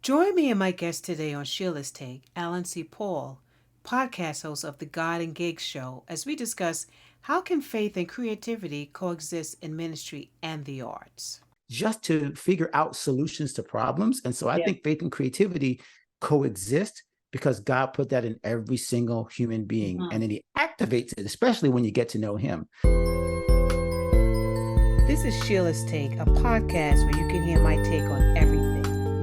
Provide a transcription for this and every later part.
Join me and my guest today on Sheila's Take, Alan C. Paul, podcast host of the God and Gigs Show, as we discuss how can faith and creativity coexist in ministry and the arts. Just to figure out solutions to problems. And so I Yeah. think faith and creativity coexist because God put that in every single human being. And then he activates it, especially when you get to know him. This is Sheila's Take, a podcast where you can hear my take on everything: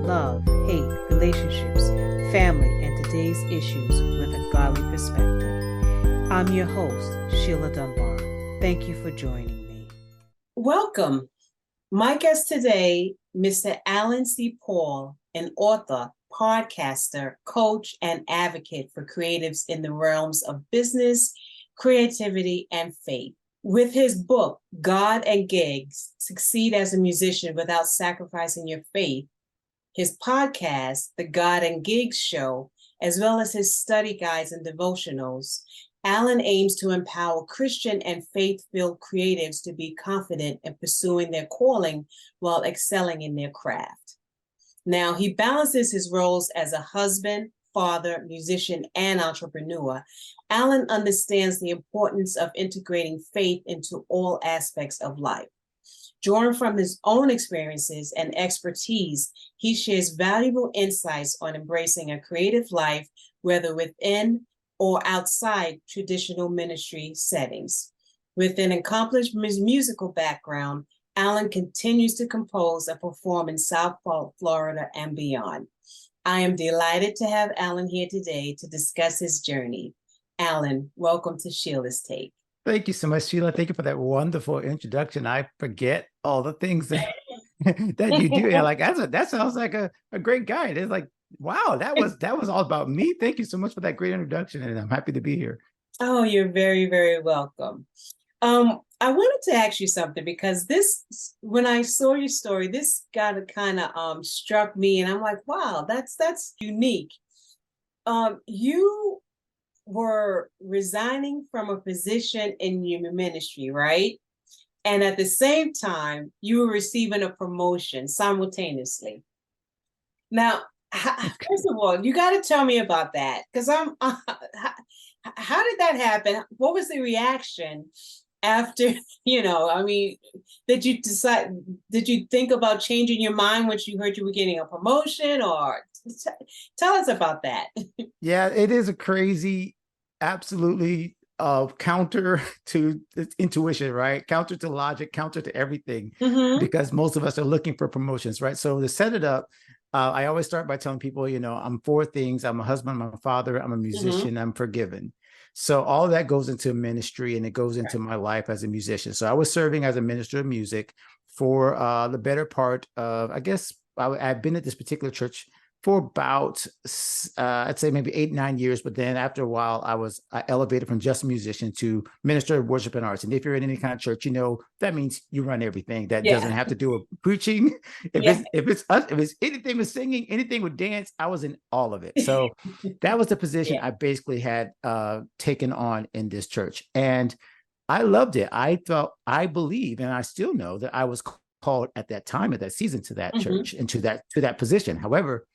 love, hate, relationships, family, and today's issues with a godly perspective. I'm your host, Sheila Dunbar. Thank you for joining me. Welcome. My guest today, Mr. Alan C. Paul, an author, podcaster, coach, and advocate for creatives in the realms of business, creativity, and faith. With his book, God and Gigs, Succeed as a Musician Without Sacrificing Your Faith, his podcast, The God and Gigs Show, as well as his study guides and devotionals, Alan aims to empower Christian and faith-filled creatives to be confident in pursuing their calling while excelling in their craft. Now, he balances his roles as a husband, father, musician, and entrepreneur. Alan understands the importance of integrating faith into all aspects of life. Drawing from his own experiences and expertise, he shares valuable insights on embracing a creative life, whether within or outside traditional ministry settings. With an accomplished musical background, Alan continues to compose and perform in South Florida and beyond. I am delighted to have Alan here today to discuss his journey. Alan, welcome to Sheila's Take. Thank you so much, Sheila. Thank you for that wonderful introduction. I forget all the things that, that you do. And like that sounds like a great guide. It's like, wow, that was all about me. Thank you so much for that great introduction. And I'm happy to be here. Oh, you're very, very welcome. I wanted to ask you something because when I saw your story, this kind of struck me, and I'm like, wow, that's unique. You were resigning from a position in your ministry, right? And at the same time, you were receiving a promotion simultaneously. Now, first of all, you got to tell me about that, because how did that happen? What was the reaction after, did you think about changing your mind once you heard you were getting a promotion, or tell us about that? Yeah, it is a crazy, absolutely counter to intuition, right? Counter to logic, counter to everything, because most of us are looking for promotions, right? So to set it up, I always start by telling people, I'm four things. I'm a husband, I'm a father, I'm a musician, I'm forgiven. So all of that goes into ministry, and it goes into my life as a musician. So I was serving as a minister of music for the better part of, I guess, I've been at this particular church for about, I'd say maybe 8-9 years. But then after a while, I elevated from just a musician to minister of worship and arts. And if you're in any kind of church, that means you run everything. That doesn't have to do with preaching. If it's anything with singing, anything with dance, I was in all of it. So that was the position I basically had taken on in this church. And I loved it. I believe, and I still know that I was called at that time, at that season, to that church and to that position. However,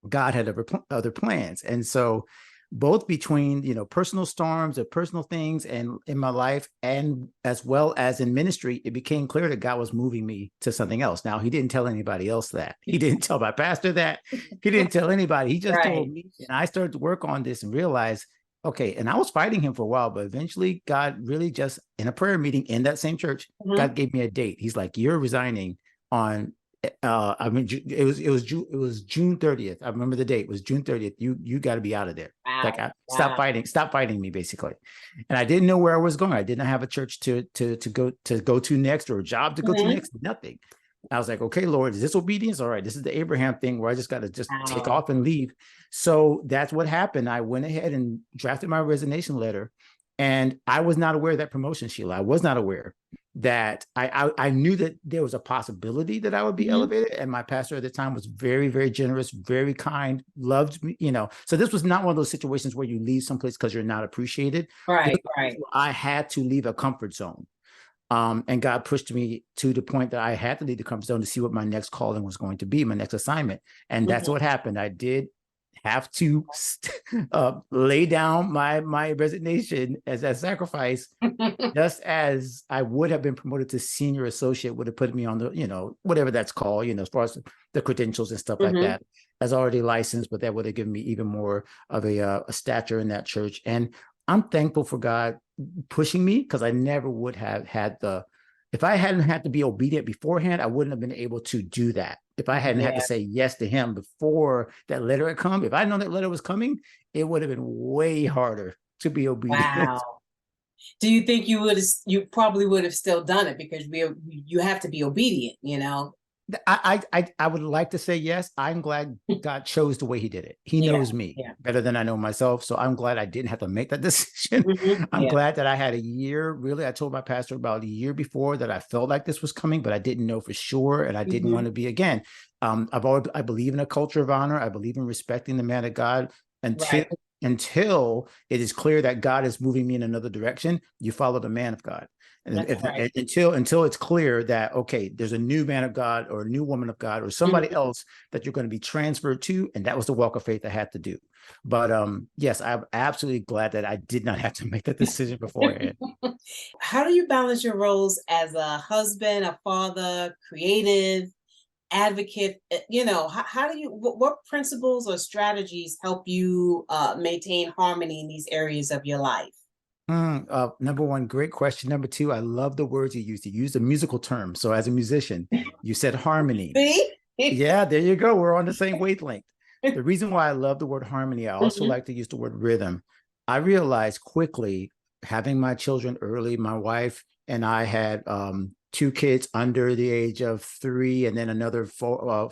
God had other plans. And so both between, personal storms or personal things and in my life, and as well as in ministry, it became clear that God was moving me to something else. Now, he didn't tell anybody else that. He didn't tell my pastor that. He didn't tell anybody. He just told me. And I started to work on this and realize, okay, and I was fighting him for a while, but eventually God really just, in a prayer meeting in that same church, God gave me a date. He's like, you're resigning on it was June 30th. I remember the date. It was June 30th. You got to be out of there. Wow. Like, stop fighting me, basically. And I didn't know where I was going. I didn't have a church to go to next, or a job to go to next. Nothing. I was like, okay, Lord, is this obedience? All right, this is the Abraham thing where I just got to take off and leave. So that's what happened. I went ahead and drafted my resignation letter, and I was not aware of that promotion, Sheila. I was not aware that I knew that there was a possibility that I would be elevated. And my pastor at the time was very, very generous, very kind, loved me, So this was not one of those situations where you leave someplace because you're not appreciated. Right. I had to leave a comfort zone. And God pushed me to the point that I had to leave the comfort zone to see what my next calling was going to be, my next assignment. And that's what happened. I did have to lay down my resignation as a sacrifice, just as I would have been promoted to senior associate, would have put me on the, whatever that's called, as far as the credentials and stuff like that, as already licensed, but that would have given me even more of a stature in that church. And I'm thankful for God pushing me, because I never would have had if I hadn't had to be obedient beforehand, I wouldn't have been able to do that. If I hadn't had to say yes to him before that letter had come, if I'd known that letter was coming, it would have been way harder to be obedient. Wow. Do you think you probably would have still done it, because you have to be obedient, I would like to say yes. I'm glad God chose the way he did it. He knows me better than I know myself. So I'm glad I didn't have to make that decision. I'm glad that I had a year. Really, I told my pastor about a year before that I felt like this was coming, but I didn't know for sure. And I didn't want to be, again, I believe in a culture of honor. I believe in respecting the man of God until it is clear that God is moving me in another direction. You follow the man of God. And until it's clear that, okay, there's a new man of God or a new woman of God or somebody else that you're going to be transferred to. And that was the walk of faith I had to do. But yes, I'm absolutely glad that I did not have to make that decision beforehand. How do you balance your roles as a husband, a father, creative, advocate? How do you, what principles or strategies help you maintain harmony in these areas of your life? Number one, great question. Number two, I love the words you used. You used a musical term. So as a musician, you said harmony. See? Yeah, there you go. We're on the same wavelength. The reason why I love the word harmony, I also like to use the word rhythm. I realized quickly, having my children early, my wife and I had 2 kids under the age of 3, and then another 5 or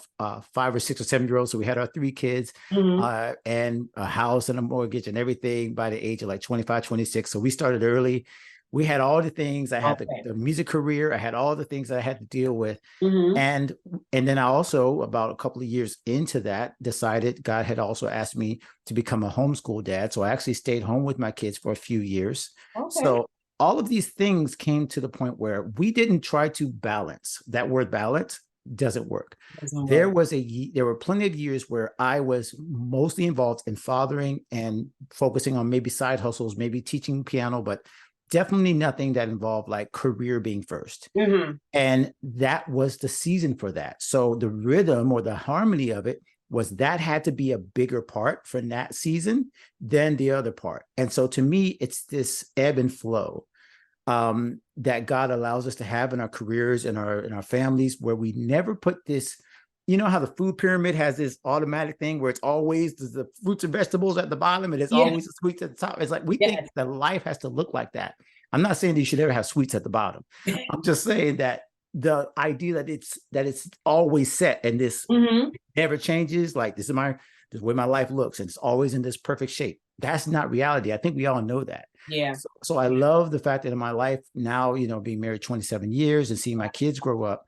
6 or 7-year-olds. So we had our 3 kids and a house and a mortgage and everything by the age of like 25, 26. So we started early. We had all the things. I had the music career. I had all the things that I had to deal with. And then I also, about a couple of years into that, decided God had also asked me to become a homeschool dad. So I actually stayed home with my kids for a few years. So all of these things came to the point where we didn't try to balance. That word balance doesn't work. There were plenty of years where I was mostly involved in fathering and focusing on maybe side hustles, maybe teaching piano, but definitely nothing that involved like career being first. And that was the season for that. So the rhythm or the harmony of it was that had to be a bigger part for that season than the other part. And so to me, it's this ebb and flow that God allows us to have in our careers and in our families, where we never put this, how the food pyramid has this automatic thing where it's always the fruits and vegetables at the bottom and it's always the sweets at the top. It's like we think that life has to look like that. I'm not saying that you should ever have sweets at the bottom. I'm just saying that the idea that it's always set and this never changes, like this is the way my life looks and it's always in this perfect shape. That's not reality. I think we all know that. So I love the fact that in my life now, being married 27 years and seeing my kids grow up,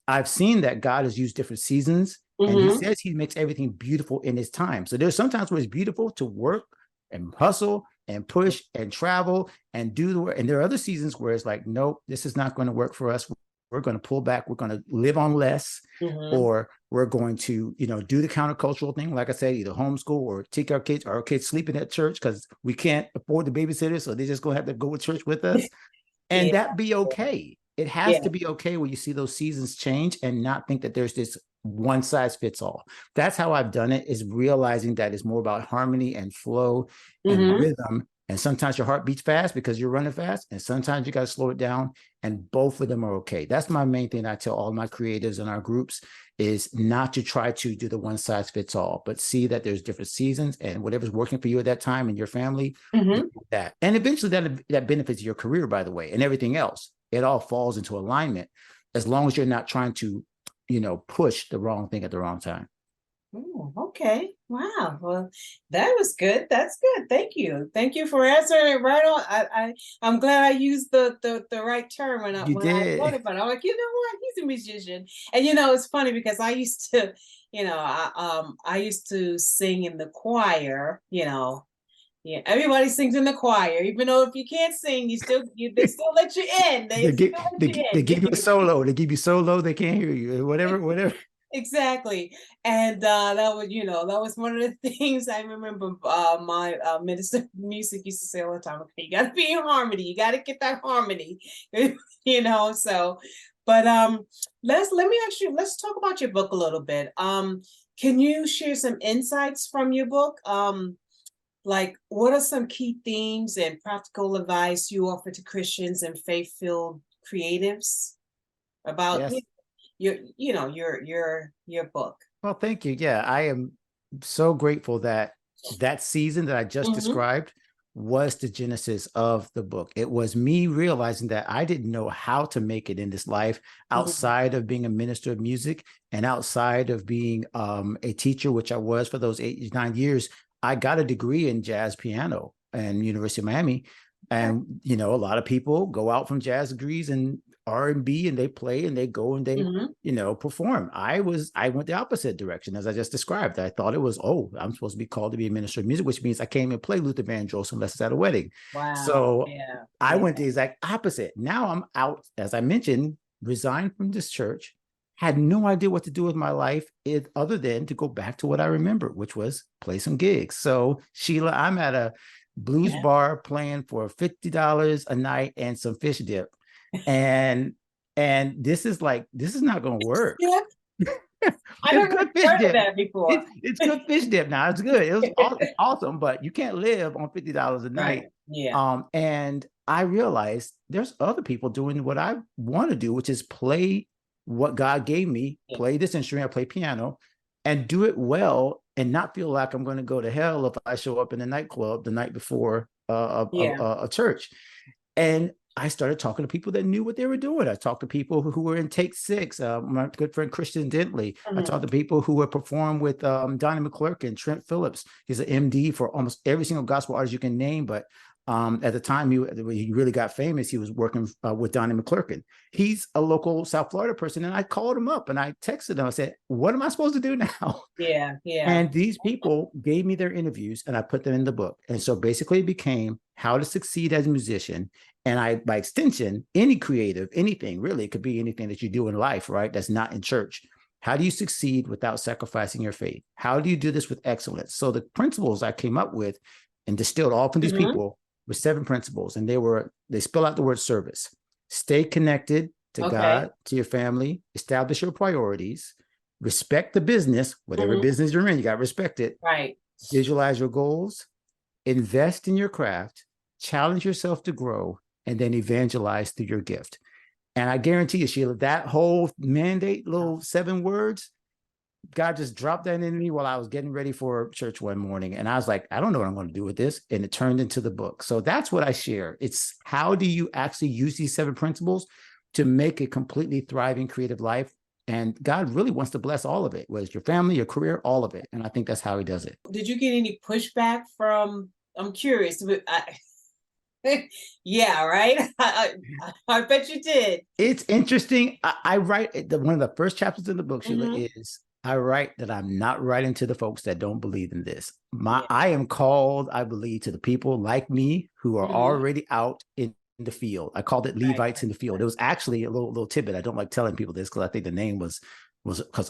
I've seen that God has used different seasons and he says he makes everything beautiful in his time. So there's sometimes where it's beautiful to work and hustle and push and travel and do the work. And there are other seasons where it's like, nope, this is not going to work for us. We're going to pull back. We're going to live on less, or we're going to, do the countercultural thing. Like I said, either homeschool or take our kids sleeping at church because we can't afford the babysitter. So they're just going to have to go to church with us. And that be okay. It has to be okay when you see those seasons change and not think that there's this one size fits all. That's how I've done it, is realizing that it's more about harmony and flow and rhythm. And sometimes your heart beats fast because you're running fast. And sometimes you got to slow it down. And both of them are okay. That's my main thing I tell all my creatives in our groups, is not to try to do the one size fits all, but see that there's different seasons and whatever's working for you at that time and your family, that. And eventually that benefits your career, by the way, and everything else. It all falls into alignment as long as you're not trying to, push the wrong thing at the wrong time. Oh, okay. Wow. Well, that was good. That's good. Thank you. Thank you for answering it right on. I'm glad I used the right term when I thought about it. I'm like, you know what? He's a musician. And it's funny because I used to, I used to sing in the choir, Yeah, everybody sings in the choir, even though if you can't sing, they still let you in. They still let you they in. give you a solo. They give you solo. They can't hear you. Whatever. Exactly. And that was one of the things I remember my minister of music used to say all the time, okay, you gotta be in harmony, you gotta get that harmony. So but let me ask you, let's talk about your book a little bit. Can you share some insights from your book? Like, what are some key themes and practical advice you offer to Christians and faith-filled creatives about Yes. your book? Well, thank you. Yeah, I am so grateful that that season that I just described was the genesis of the book. It was me realizing that I didn't know how to make it in this life outside of being a minister of music and outside of being a teacher, which I was for those 8 9 years. I got a degree in jazz piano and University of Miami. And, a lot of people go out from jazz degrees and R&B and they play and they go and they, perform. I went the opposite direction, as I just described. I thought it was, I'm supposed to be called to be a minister of music, which means I came and play Luther Vandross unless it's at a wedding. Wow. So I went the exact opposite. Now I'm out, as I mentioned, resigned from this church, had no idea what to do with my life other than to go back to what I remember, which was play some gigs. So Sheila, I'm at a blues bar playing for $50 a night and some fish dip. And this is not going to work. Yeah. I never heard of that before. It's good fish dip now. It's good. It was awesome, but you can't live on $50 a night. Right. Yeah. And I realized there's other people doing what I want to do, which is play what God gave me, play this instrument, play piano, and do it well and not feel like I'm going to go to hell if I show up in a nightclub the night before a church. And I started talking to people that knew what they were doing. I talked to people who were in Take Six. My good friend Christian Dentley. I talked to people who were performed with Donnie McClurkin and Trent Phillips. He's an MD for almost every single gospel artist you can name. But at the time he really got famous, he was working with Donnie McClurkin. He's a local South Florida person. And I called him up and I texted him. I said, what am I supposed to do now? Yeah. And these people gave me their interviews and I put them in the book. And so basically it became how to succeed as a musician. And by extension, any creative, anything really, it could be anything that you do in life, right? That's not in church. How do you succeed without sacrificing your faith? How do you do this with excellence? So the principles I came up with and distilled all from these people were 7 principles. And they spell out the word service. Stay connected to God, to your family, establish your priorities, respect the business, whatever business you're in, you got to respect it. Right. Visualize your goals, invest in your craft, challenge yourself to grow, and then evangelize through your gift. And I guarantee you, Sheila, that whole mandate, little 7 words, God just dropped that in me while I was getting ready for church one morning. And I was like, I don't know what I'm going to do with this. And it turned into the book. So that's what I share. It's how do you actually use these 7 principles to make a completely thriving creative life? And God really wants to bless all of it, whether it's your family, your career, all of it. And I think that's how he does it. Did you get any pushback from, I'm curious, yeah, right. I bet you did. It's interesting. I write one of the first chapters in the book, Sheila, is I write that I'm not writing to the folks that don't believe in this. I am called, I believe, to the people like me who are already out in the field. I called it Levites in the field. It was actually a little tidbit. I don't like telling people this because I think the name was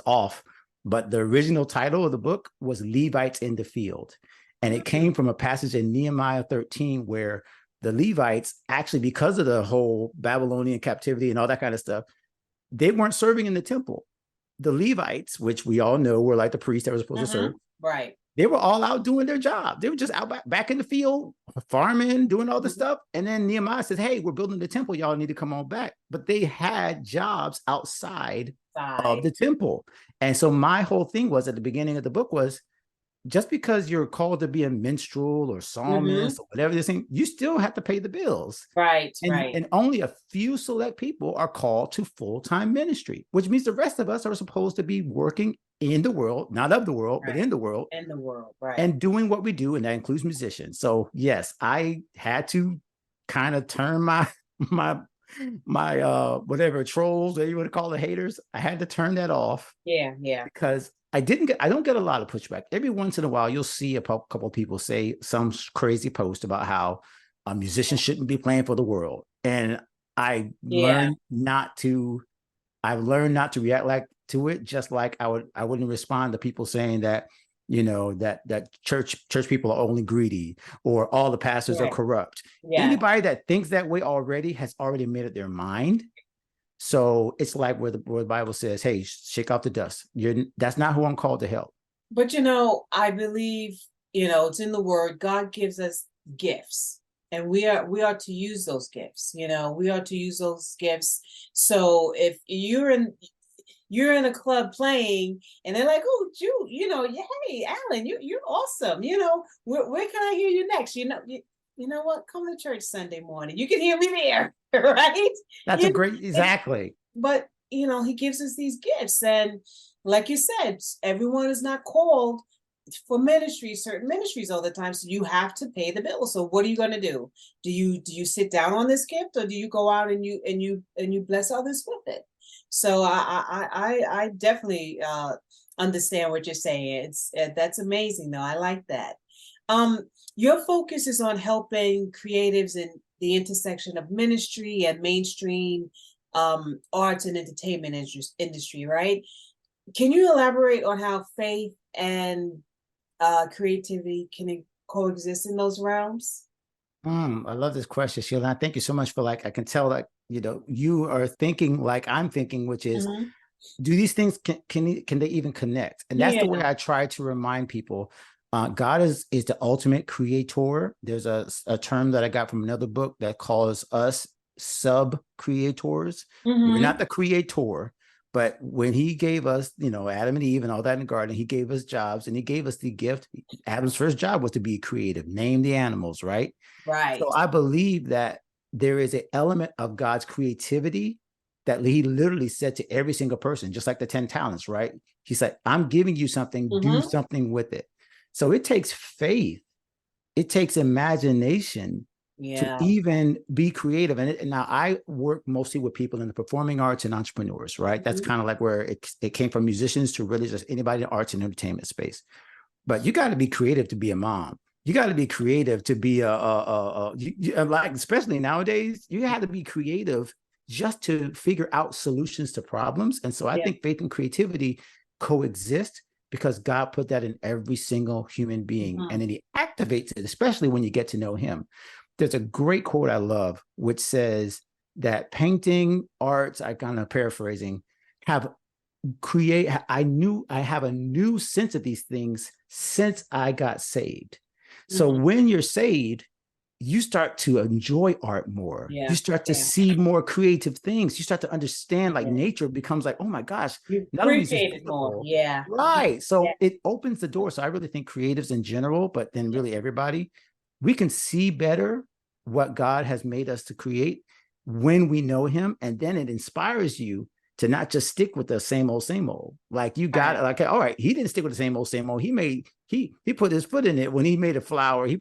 off. But the original title of the book was Levites in the Field. And it came from a passage in Nehemiah 13 where the Levites, actually, because of the whole Babylonian captivity and all that kind of stuff, they weren't serving in the temple. The Levites, which we all know were like the priests that were supposed to serve, right? They were all out doing their job. They were just out back in the field, farming, doing all this stuff. And then Nehemiah says, hey, we're building the temple. Y'all need to come on back. But they had jobs outside of the temple. And so my whole thing was at the beginning of the book was, just because you're called to be a minstrel or psalmist or whatever this thing, you still have to pay the bills. Right, and only a few select people are called to full-time ministry, which means the rest of us are supposed to be working in the world, not of the world, but in the world. In the world, right. And doing what we do, and that includes musicians. So yes, I had to kind of turn my whatever trolls, or you want to call it haters, I had to turn that off. Yeah. Because I don't get a lot of pushback. Every once in a while, you'll see a couple of people say some crazy post about how a musician shouldn't be playing for the world. And I learned not to, I've learned not to react like to it, just like I wouldn't respond to people saying that, that church people are only greedy or all the pastors are corrupt. Anybody that thinks that way has already made up their mind. So it's like where the Bible says, hey, shake off the dust. That's not who I'm called to help. But, I believe, it's in the word, God gives us gifts and we are to use those gifts. We are to use those gifts. So if you're in a club playing and they're like, oh, hey, Alan, you're awesome. Where can I hear you next? You know what? Come to church Sunday morning. You can hear me there, right? That's exactly. But, he gives us these gifts. And like you said, everyone is not called for certain ministries all the time. So you have to pay the bill. So what are you going to do? Do you sit down on this gift, or do you go out and you bless others with it? So I definitely understand what you're saying. That's amazing though. I like that. Your focus is on helping creatives in the intersection of ministry and mainstream arts and entertainment industry, right? Can you elaborate on how faith and creativity can coexist in those realms? I love this question, Sheila. And thank you so much for I can tell that, you are thinking like I'm thinking, which is, do these things, can they even connect? And that's the way I try to remind people. God is the ultimate creator. There's a term that I got from another book that calls us sub-creators. We're not the creator, but when he gave us, Adam and Eve and all that in the garden, he gave us jobs and he gave us the gift. Adam's first job was to be creative, name the animals, right? Right. So I believe that there is an element of God's creativity that he literally said to every single person, just like the 10 talents, right? He said, I'm giving you something, do something with it. So it takes faith. It takes imagination to even be creative. And now I work mostly with people in the performing arts and entrepreneurs, right? That's kind of like where it came from, musicians to really just anybody in the arts and entertainment space. But you got to be creative to be a mom. You got to be creative to be especially nowadays, you have to be creative just to figure out solutions to problems. And so I think faith and creativity coexist because God put that in every single human being. And then he activates it, especially when you get to know him. There's a great quote I love, which says that painting, arts, I kind of paraphrasing, I have a new sense of these things since I got saved. So when you're saved, you start to enjoy art more. You start to see more creative things. You start to understand nature becomes like, oh my gosh, you not only appreciate it more. Right. So it opens the door. So I really think creatives in general, but then really everybody, we can see better what God has made us to create when we know him. And then it inspires you to not just stick with the same old. Like you got all right, he didn't stick with the same old. He put his foot in it when he made a flower. He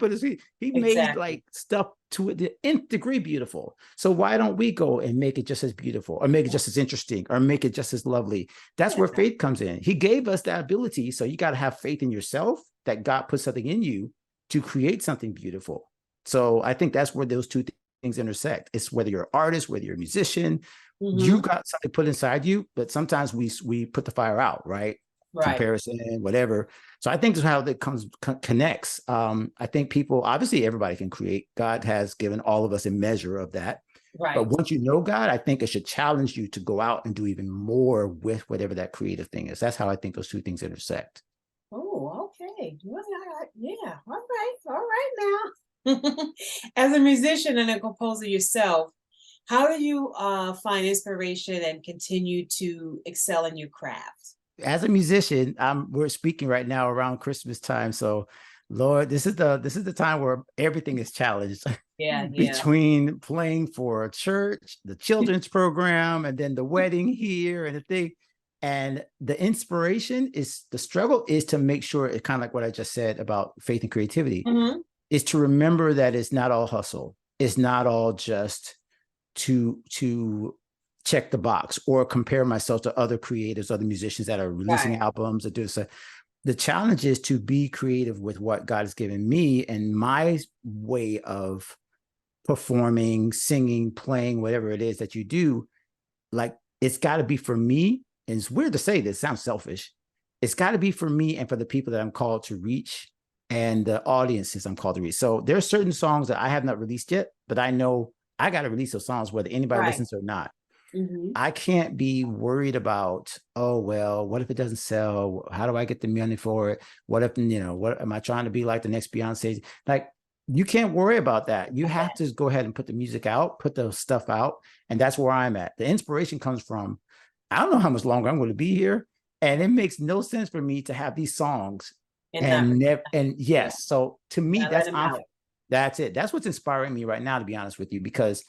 made stuff to the nth degree beautiful. So why don't we go and make it just as beautiful, or make it just as interesting, or make it just as lovely? That's where faith comes in. He gave us that ability. So you got to have faith in yourself that God put something in you to create something beautiful. So I think that's where those two things intersect. It's whether you're an artist, whether you're a musician, you got something put inside you, but sometimes we put the fire out, right? Comparison, whatever. So I think that's how that connects. I think people, obviously everybody can create. God has given all of us a measure of that. Right. But once you know God, I think it should challenge you to go out and do even more with whatever that creative thing is. That's how I think those two things intersect. Oh, okay. Well, yeah. All right now. As a musician and a composer yourself, how do you find inspiration and continue to excel in your craft? As a musician, we're speaking right now around Christmas time. So, Lord, this is the time where everything is challenged. Between playing for a church, the children's program, and then the wedding here and the thing. And the inspiration is, the struggle is to make sure, it's kind of like what I just said about faith and creativity, is to remember that it's not all hustle. It's not all just to check the box or compare myself to other creators, other musicians that are releasing albums or do so. The challenge is to be creative with what God has given me and my way of performing, singing, playing, whatever it is that you do. Like, it's got to be for me. And it's weird to say this, sounds selfish. It's got to be for me and for the people that I'm called to reach and the audiences I'm called to reach. So there are certain songs that I have not released yet, but I know I got to release those songs whether anybody listens or not. I can't be worried about, oh, well, what if it doesn't sell? How do I get the money for it? What if, what am I trying to be like the next Beyonce? Like, you can't worry about that. You have to go ahead and put the music out, put the stuff out. And that's where I'm at. The inspiration comes from, I don't know how much longer I'm going to be here. And it makes no sense for me to have these songs So to me, that's it. That's what's inspiring me right now, to be honest with you, because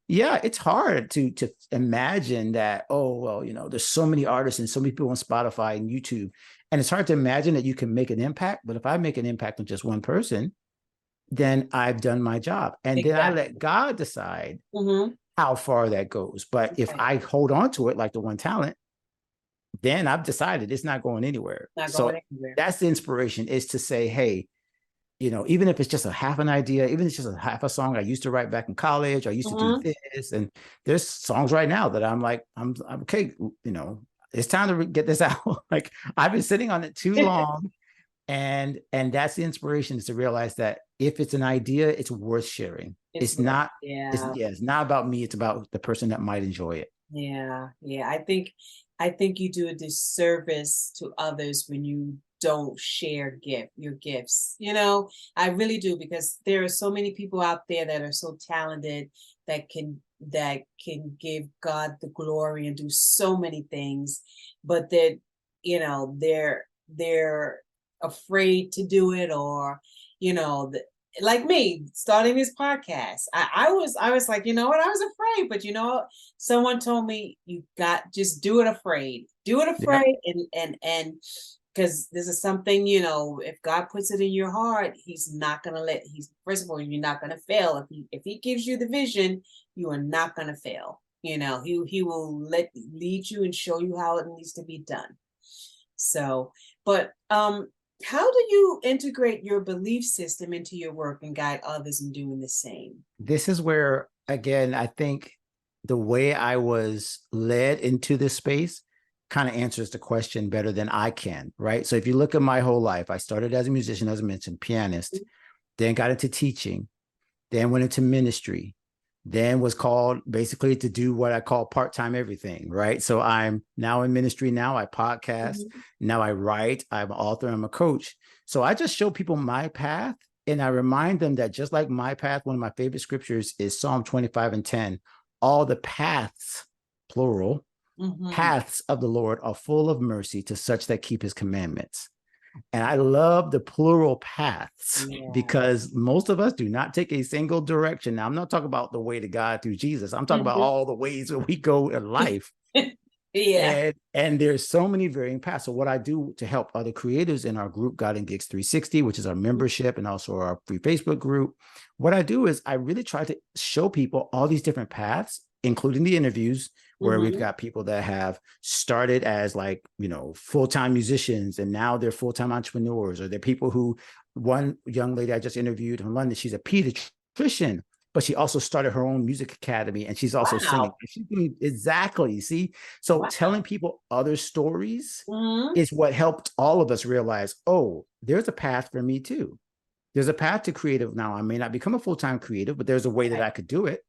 it's hard to imagine that, oh, well, there's so many artists and so many people on Spotify and YouTube. And it's hard to imagine that you can make an impact. But if I make an impact on just one person, then I've done my job. And then I let God decide how far that goes. But if I hold on to it like the one talent, then I've decided it's not going anywhere. That's the inspiration, is to say, hey, even if it's just a half an idea, even if it's just a half a song I used to write back in college, I used to do this. And there's songs right now that I'm like, I'm okay, it's time to get this out. Like, I've been sitting on it too long. And that's the inspiration, is to realize that if it's an idea, it's worth sharing. It's not about me. It's about the person that might enjoy it. Yeah. I think you do a disservice to others when you don't share your gifts. I really do, because there are so many people out there that are so talented that can give God the glory and do so many things, but that they're afraid to do it, or like me starting this podcast. I was like, I was afraid, but someone told me, just do it afraid, and because this is something, if God puts it in your heart, he's not going to first of all, you're not going to fail. If he gives you the vision, you are not going to fail. He will lead you and show you how it needs to be done. So, but how do you integrate your belief system into your work and guide others in doing the same? This is where, again, I think the way I was led into this space kind of answers the question better than I can, right? So if you look at my whole life, I started as a musician, as I mentioned, pianist, then got into teaching, then went into ministry, then was called basically to do what I call part-time everything, right? So I'm now in ministry. Now I podcast. Now I write. I'm an author. I'm a coach. So I just show people my path, and I remind them that just like my path, one of my favorite scriptures is Psalm 25:10. All the paths, plural, paths of the Lord are full of mercy to such that keep his commandments. And I love the plural paths, because most of us do not take a single direction. Now, I'm not talking about the way to God through Jesus. I'm talking about all the ways that we go in life. And there's so many varying paths. So what I do to help other creators in our group, God and Gigs 360, which is our membership and also our free Facebook group, what I do is I really try to show people all these different paths, including the interviews, where we've got people that have started as full-time musicians, and now they're full-time entrepreneurs, or they're people who, one young lady I just interviewed in London, she's a pediatrician, but she also started her own music academy, and she's also singing. She's doing exactly. See, so telling people other stories is what helped all of us realize, oh, there's a path for me too. There's a path to creative. Now, I may not become a full-time creative, but there's a way that I could do it.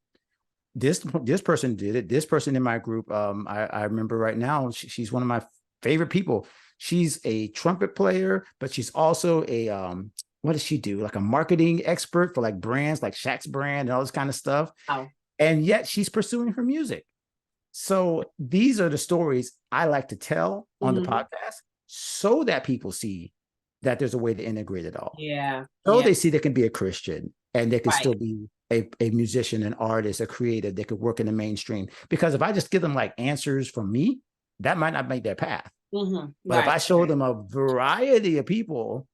This person did it. This person in my group, I remember right now, she's one of my favorite people. She's a trumpet player, but she's also a, what does she do? Like a marketing expert for like brands, like Shaq's brand and all this kind of stuff. And yet she's pursuing her music. So these are the stories I like to tell on the podcast, so that people see that there's a way to integrate it all. So they see they can be a Christian, and they can still be a musician, an artist, a creative. They could work in the mainstream. Because if I just give them like answers from me, that might not make their path. But if I show them a variety of people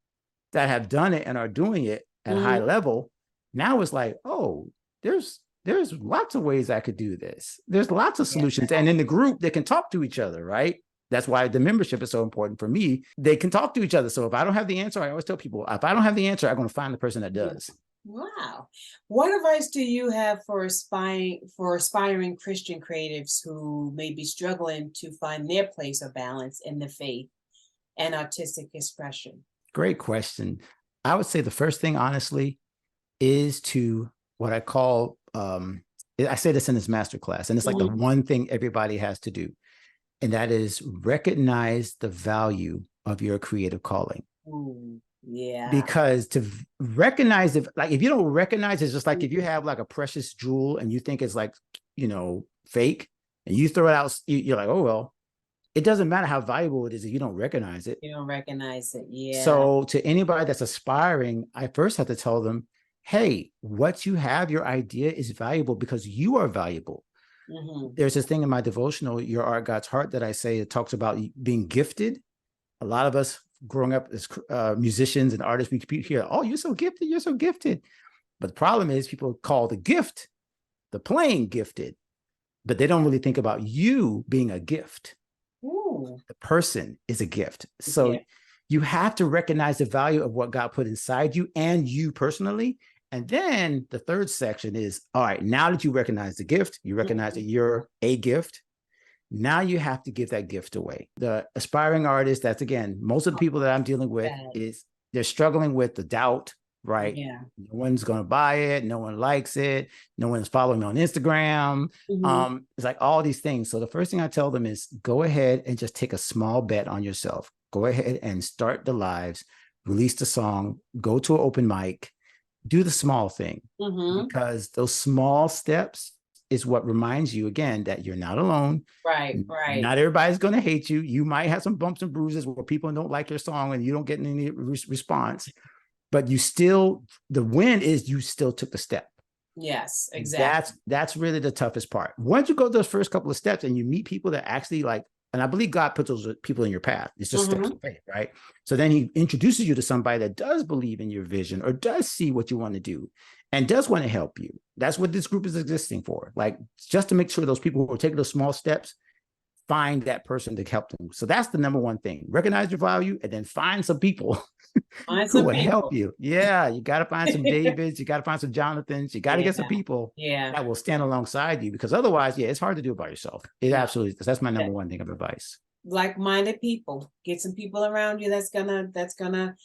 that have done it and are doing it at a high level, now it's like, oh, there's there's lots of ways I could do this. There's lots of solutions. And in the group, they can talk to each other, right? That's why the membership is so important for me. They can talk to each other. So if I don't have the answer, I always tell people, if I don't have the answer, I'm going to find the person that does. Wow. What advice do you have for aspiring Christian creatives who may be struggling to find their place of balance in the faith and artistic expression? Great question. I would say the first thing, honestly, is to what I call, I say this in this masterclass, and it's like the one thing everybody has to do. And that is recognize the value of your creative calling. Ooh, yeah. Because to recognize it, like if you don't recognize it, it's just like if you have like a precious jewel and you think it's like, fake, and you throw it out, you're like, oh, well, it doesn't matter how valuable it is if you don't recognize it. You don't recognize it. Yeah. So to anybody that's aspiring, I first have to tell them, hey, what you have, your idea is valuable because you are valuable. There's this thing in my devotional, Your Art, God's Heart, that I say, it talks about being gifted. A lot of us growing up as musicians and artists, we hear, oh, you're so gifted, you're so gifted. But the problem is people call the gift, the playing, gifted, but they don't really think about you being a gift. Ooh. The person is a gift. So you have to recognize the value of what God put inside you and you personally. And then the third section is, all right, now that you recognize the gift, you recognize that you're a gift. Now you have to give that gift away. The aspiring artist, that's again, most of the people that I'm dealing with is they're struggling with the doubt, right? Yeah. No one's going to buy it. No one likes it. No one's following me on Instagram. It's like all these things. So the first thing I tell them is go ahead and just take a small bet on yourself. Go ahead and start the lives, release the song, go to an open mic, do the small thing, because those small steps is what reminds you again that you're not alone. Right. Not everybody's going to hate you. You might have some bumps and bruises where people don't like your song and you don't get any response, but you still, the win is you still took the step. Yes, exactly. That's really the toughest part. Once you go those first couple of steps and you meet people that actually like, and I believe God puts those people in your path. It's just steps of faith, right? So then he introduces you to somebody that does believe in your vision or does see what you want to do and does want to help you. That's what this group is existing for. Like, just to make sure those people who are taking those small steps find that person to help them. So that's the number one thing. Recognize your value and then find some people who will help you. Yeah, you got to find some Davids. You got to find some Jonathans. You got to get some people that will stand alongside you, because otherwise, it's hard to do it by yourself. It absolutely is. That's my number one thing of advice. Like-minded people. Get some people around you that's gonna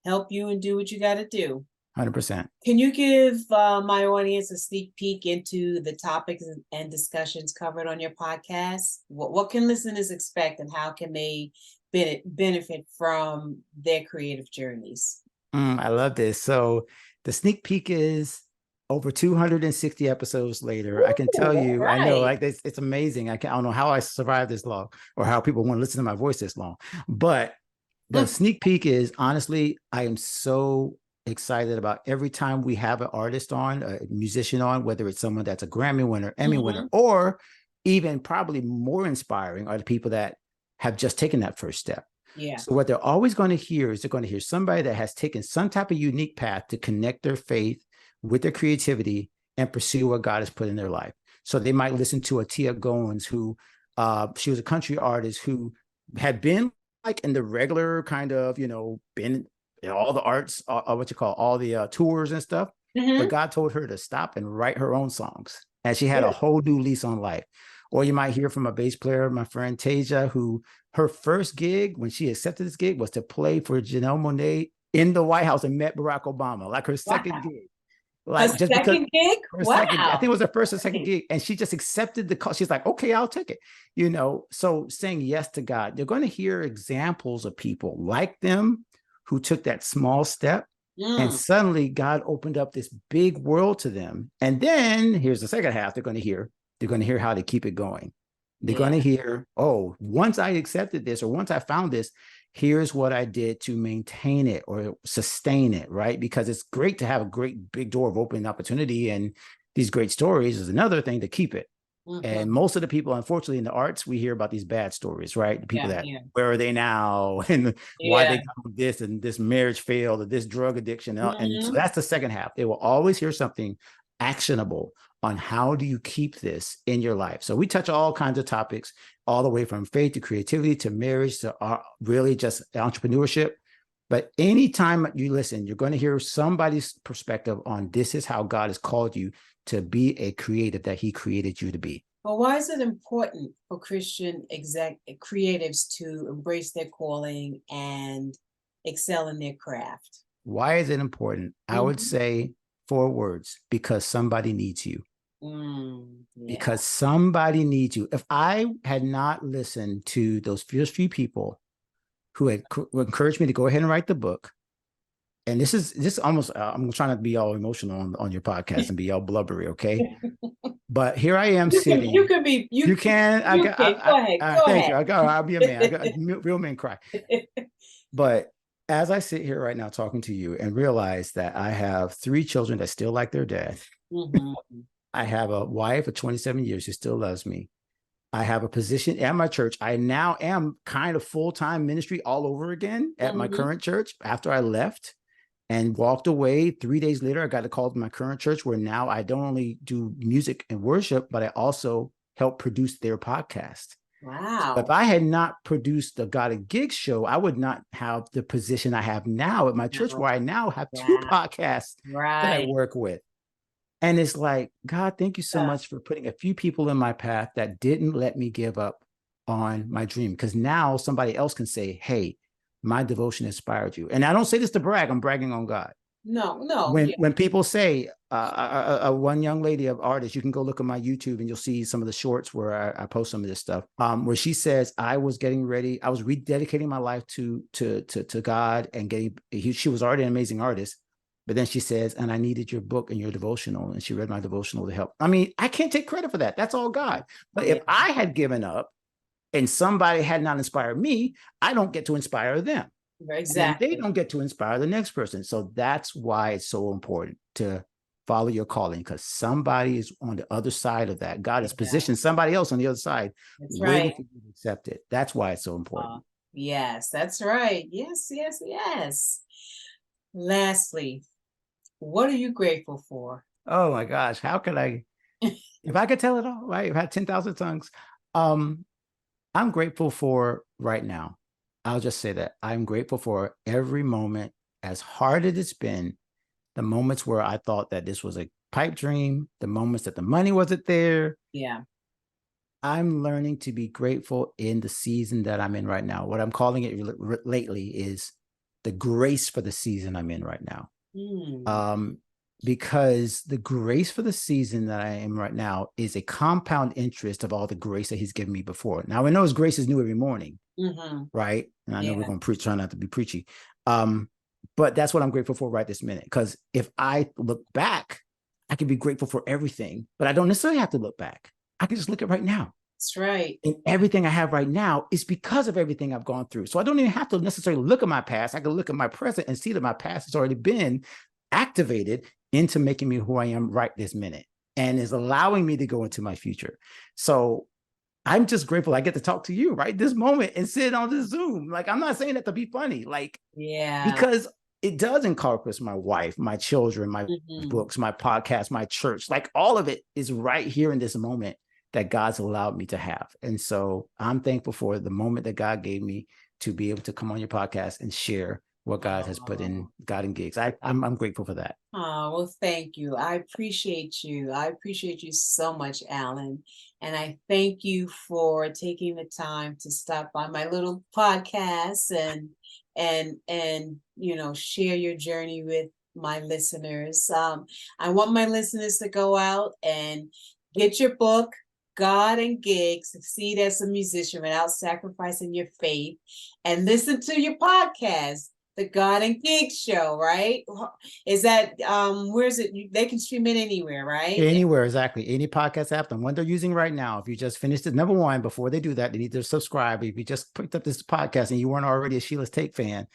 help you and do what you got to do. 100%. Can you give my audience a sneak peek into the topics and discussions covered on your podcast? What can listeners expect, and how can they benefit from their creative journeys? I love this. So the sneak peek is over 260 episodes later. I can tell you, I know, like it's amazing. I don't know how I survived this long or how people want to listen to my voice this long, but the sneak peek is, honestly, I am so excited about every time we have an artist on, a musician on, whether it's someone that's a Grammy winner, Emmy winner, or even probably more inspiring are the people that have just taken that first step. Yeah. So what they're always going to hear is they're going to hear somebody that has taken some type of unique path to connect their faith with their creativity and pursue what God has put in their life. So they might listen to a Tia Goins, who she was a country artist who had been like in the regular kind of, been all the arts, all the tours and stuff. But God told her to stop and write her own songs. And she had a whole new lease on life. Or you might hear from a bass player, my friend Tasia, who her first gig, when she accepted this gig, was to play for Janelle Monáe in the White House and met Barack Obama, like her second gig. Like, just second gig? Wow. I think it was her first or second gig. And she just accepted the call. She's like, okay, I'll take it. So saying yes to God, you're going to hear examples of people like them who took that small step, and suddenly God opened up this big world to them. And then here's the second half. They're going to hear how to keep it going. They're going to hear, oh, once I accepted this, or once I found this, here's what I did to maintain it or sustain it, right? Because it's great to have a great big door of opening opportunity, and these great stories is another thing to keep it. And most of the people, unfortunately, in the arts, we hear about these bad stories, right? The people where are they now, and why they got this, and this marriage failed, or this drug addiction. And so that's the second half. They will always hear something actionable on how do you keep this in your life. So we touch all kinds of topics, all the way from faith to creativity to marriage to really just entrepreneurship. But anytime you listen, you're going to hear somebody's perspective on this is how God has called you to be a creative that he created you to be. Well, why is it important for Christian creatives to embrace their calling and excel in their craft? Why is it important? I would say 4 words: because somebody needs you. Because somebody needs you. If I had not listened to those first few people who had encouraged me to go ahead and write the book, and this is almost, I'm trying to be all emotional on your podcast and be all blubbery, okay? But here I am sitting. You can be. You can. Go ahead. Thank you. I'll be a man. I got real men cry. But as I sit here right now talking to you and realize that I have 3 children that still like their dad. I have a wife of 27 years who still loves me. I have a position at my church. I now am kind of full-time ministry all over again at my current church after I left and walked away. 3 days later, I got a call from my current church where now I don't only do music and worship, but I also help produce their podcast. Wow. So if I had not produced the God and Gigs show, I would not have the position I have now at my church where I now have 2 podcasts that I work with. And it's like, God, thank you so much for putting a few people in my path that didn't let me give up on my dream. Because now somebody else can say, hey, my devotion inspired you. And I don't say this to brag. I'm bragging on God. No. When people say, one young lady of artist, you can go look at my YouTube and you'll see some of the shorts where I post some of this stuff, where she says, I was getting ready. I was rededicating my life to God and she was already an amazing artist. But then she says, and I needed your book and your devotional. And she read my devotional to help. I mean, I can't take credit for that. That's all God. But if I had given up and somebody had not inspired me, I don't get to inspire them. Exactly. And they don't get to inspire the next person. So that's why it's so important to follow your calling, because somebody is on the other side of that. God has positioned somebody else on the other side waiting for you to accept it. That's why it's so important. Yes, that's right. Yes. Lastly, what are you grateful for? Oh my gosh, how could I, if I could tell it all, right? If I had 10,000 tongues, I'm grateful for right now. I'll just say that I'm grateful for every moment, as hard as it's been, the moments where I thought that this was a pipe dream, the moments that the money wasn't there. Yeah. I'm learning to be grateful in the season that I'm in right now. What I'm calling it lately is the grace for the season I'm in right now. Because the grace for the season that I am right now is a compound interest of all the grace that he's given me before. Now, I know his grace is new every morning, right? And I know we're going to try not to be preachy. But that's what I'm grateful for right this minute. Because if I look back, I can be grateful for everything, but I don't necessarily have to look back. I can just look at right now. That's right. And everything I have right now is because of everything I've gone through. So I don't even have to necessarily look at my past. I can look at my present and see that my past has already been activated into making me who I am right this minute and is allowing me to go into my future. So I'm just grateful I get to talk to you right this moment and sit on this Zoom. Like, I'm not saying that to be funny, because it does encompass my wife, my children, my books, my podcast, my church, like all of it is right here in this moment that God's allowed me to have. And so I'm thankful for the moment that God gave me to be able to come on your podcast and share what God has put in God and Gigs. I'm grateful for that. Oh, well, thank you. I appreciate you. I appreciate you so much, Alan. And I thank you for taking the time to stop by my little podcast and share your journey with my listeners. I want my listeners to go out and get your book, God and Gigs, Succeed as a Musician Without Sacrificing Your Faith, and listen to your podcast, The God and Gigs Show, right? Is that, where is it? They can stream it anywhere, right? Anywhere, exactly. Any podcast app, the one they're using right now. If you just finished it, number one, before they do that, they need to subscribe. If you just picked up this podcast and you weren't already a Sheila's Take fan,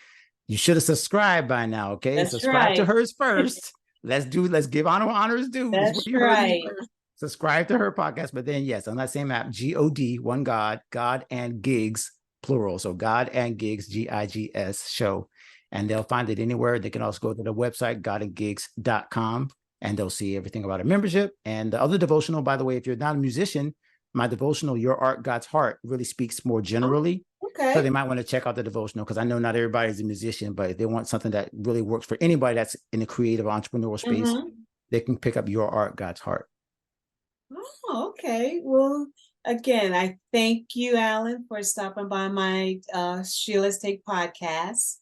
you should have subscribed by now, okay? That's subscribe to hers first. Let's give honors due. That's right. Subscribe to her podcast. But then, yes, on that same app, God, one God, God and Gigs, plural. So God and Gigs, Gigs show. And they'll find it anywhere. They can also go to the website, godandgigs.com. and they'll see everything about our membership. And the other devotional, by the way, if you're not a musician, my devotional, Your Art, God's Heart, really speaks more generally. Okay. So they might want to check out the devotional, because I know not everybody's a musician, but if they want something that really works for anybody that's in the creative entrepreneurial space, they can pick up Your Art, God's Heart. Oh, okay. Well, again, I thank you, Alan, for stopping by my Sheila's Take podcast.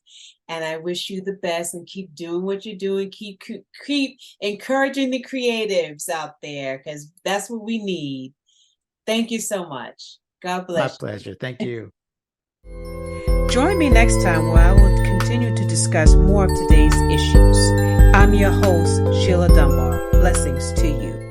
And I wish you the best, and keep doing what you're doing. Keep encouraging the creatives out there, because that's what we need. Thank you so much. God bless. My pleasure. Thank you. Join me next time where I will continue to discuss more of today's issues. I'm your host, Sheila Dunbar. Blessings to you.